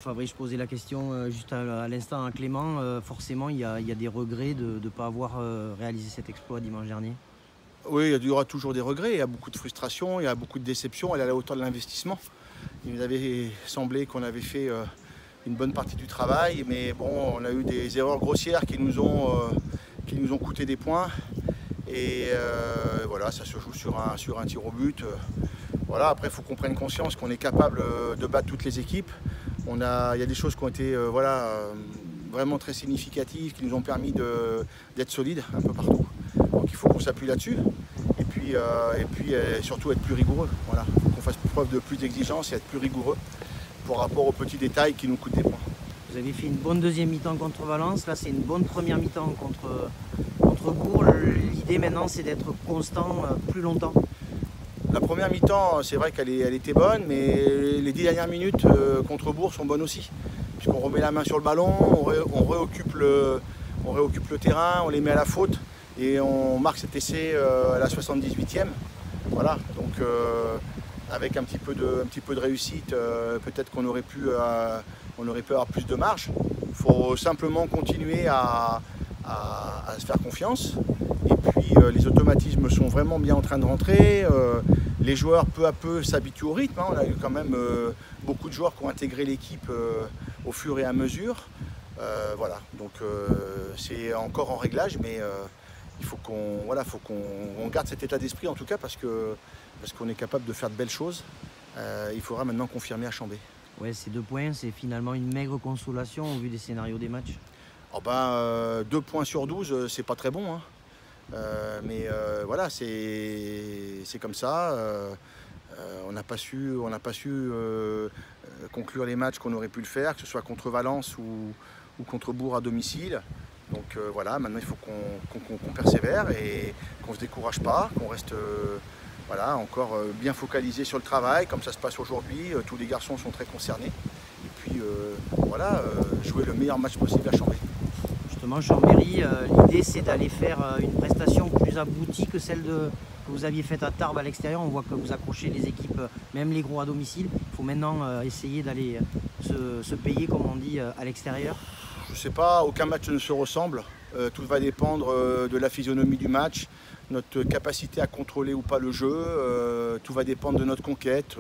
Fabrice, je posais la question juste à l'instant à Clément. Forcément, il y a des regrets de ne pas avoir réalisé cet exploit dimanche dernier. Oui, il y aura toujours des regrets, il y a beaucoup de frustration, il y a beaucoup de déception, elle est à la hauteur de l'investissement. Il nous avait semblé qu'on avait fait une bonne partie du travail, mais bon, on a eu des erreurs grossières qui nous ont coûté des points. Et voilà, ça se joue sur un tir au but. Voilà, après, il faut qu'on prenne conscience qu'on est capable de battre toutes les équipes. Il y a des choses qui ont été vraiment très significatives, qui nous ont permis d'être solides un peu partout. Donc il faut qu'on s'appuie là-dessus. Et puis surtout être plus rigoureux. Voilà. Il faut qu'on fasse preuve de plus d'exigence et être plus rigoureux par rapport aux petits détails qui nous coûtent des points. Vous avez fait une bonne deuxième mi-temps contre Valence. Là, c'est une bonne première mi-temps contre Bourg. L'idée maintenant, c'est d'être constant plus longtemps. La première mi-temps, c'est vrai qu'elle était bonne, mais les 10 dernières minutes contre Bourg sont bonnes aussi. Puisqu'on remet la main sur le ballon, on réoccupe le terrain, on les met à la faute et on marque cet essai à la 78e. Voilà, donc avec un petit peu de réussite, peut-être qu'on aurait pu avoir plus de marge. Il faut simplement continuer à se faire confiance. Et puis les automatismes sont vraiment bien en train de rentrer. Les joueurs peu à peu s'habituent au rythme. On a eu quand même beaucoup de joueurs qui ont intégré l'équipe au fur et à mesure. Voilà, donc c'est encore en réglage, mais il faut qu'on garde cet état d'esprit en tout cas parce qu'on est capable de faire de belles choses. Il faudra maintenant confirmer à Chambé. Ouais, ces 2 points, c'est finalement une maigre consolation au vu des scénarios des matchs. Oh ben, 2 points sur 12, c'est pas très bon, hein. Mais voilà, c'est comme ça. On n'a pas su conclure les matchs qu'on aurait pu le faire, que ce soit contre Valence ou contre Bourg à domicile. Donc voilà, maintenant il faut qu'on persévère et qu'on ne se décourage pas, qu'on reste voilà, encore bien focalisé sur le travail, comme ça se passe aujourd'hui. Tous les garçons sont très concernés. Et puis voilà, jouer le meilleur match possible à Chambé. Justement, Chambéry, l'idée c'est d'aller faire une prestation plus aboutie que celle que vous aviez faite à Tarbes à l'extérieur. On voit que vous accrochez les équipes, même les gros à domicile. Il faut maintenant essayer d'aller se payer, comme on dit, à l'extérieur. Je ne sais pas, aucun match ne se ressemble. Tout va dépendre de la physionomie du match, notre capacité à contrôler ou pas le jeu. Tout va dépendre de notre conquête,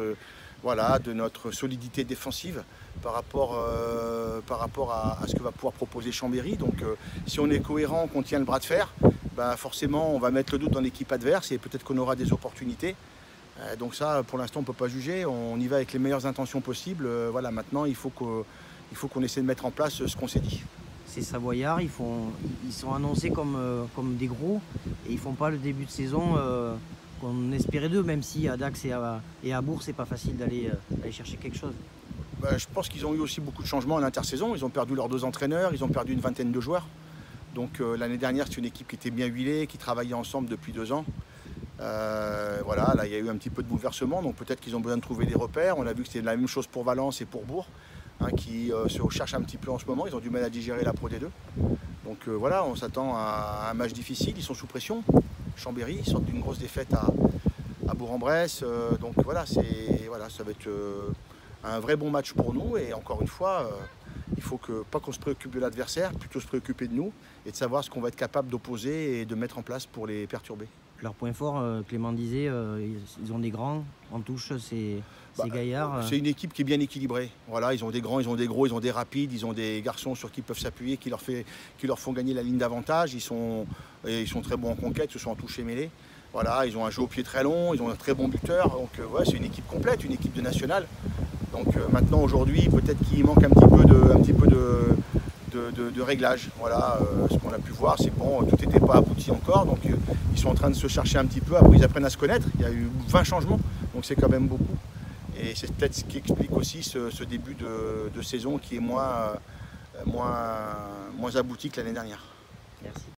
voilà, de notre solidité défensive par rapport à ce que va pouvoir proposer Chambéry. Donc si on est cohérent, qu'on tient le bras de fer, ben forcément on va mettre le doute dans l'équipe adverse et peut-être qu'on aura des opportunités. Donc ça, pour l'instant, on ne peut pas juger. On y va avec les meilleures intentions possibles. Voilà, maintenant, il faut qu'on essaie de mettre en place ce qu'on s'est dit. Ces Savoyards, ils sont annoncés comme des gros et ils font pas le début de saison qu'on espérait d'eux, même si à Dax et à Bourg, c'est pas facile d'aller chercher quelque chose. Ben, je pense qu'ils ont eu aussi beaucoup de changements à l'intersaison. Ils ont perdu leurs 2 entraîneurs, ils ont perdu une vingtaine de joueurs. Donc l'année dernière, c'est une équipe qui était bien huilée, qui travaillait ensemble depuis 2 ans. Voilà, là il y a eu un petit peu de bouleversement, donc peut-être qu'ils ont besoin de trouver des repères. On a vu que c'était la même chose pour Valence et pour Bourg, hein, qui se recherchent un petit peu en ce moment. Ils ont du mal à digérer la Pro D2. Donc voilà, on s'attend à un match difficile. Ils sont sous pression. Chambéry, ils sortent d'une grosse défaite à Bourg-en-Bresse. Donc voilà, ça va être un vrai bon match pour nous. Et encore une fois, il faut pas qu'on se préoccupe de l'adversaire, plutôt se préoccuper de nous et de savoir ce qu'on va être capable d'opposer et de mettre en place pour les perturber. Leur point fort, Clément disait, ils ont des grands en touche, ces gaillards. C'est une équipe qui est bien équilibrée. Voilà, ils ont des grands, ils ont des gros, ils ont des rapides, ils ont des garçons sur qui ils peuvent s'appuyer, qui leur font gagner la ligne d'avantage. Ils sont très bons en conquête, ce sont en touche et mêlée. Voilà, ils ont un jeu au pied très long, ils ont un très bon buteur. Donc ouais, c'est une équipe complète, une équipe de nationale. Donc maintenant, aujourd'hui, peut-être qu'il manque un petit peu de réglage. Voilà, ce qu'on a pu voir, c'est bon, tout n'était pas abouti encore. Donc ils sont en train de se chercher un petit peu. Après, ils apprennent à se connaître. Il y a eu 20 changements, donc c'est quand même beaucoup. Et c'est peut-être ce qui explique aussi ce début de saison qui est moins abouti que l'année dernière. Merci.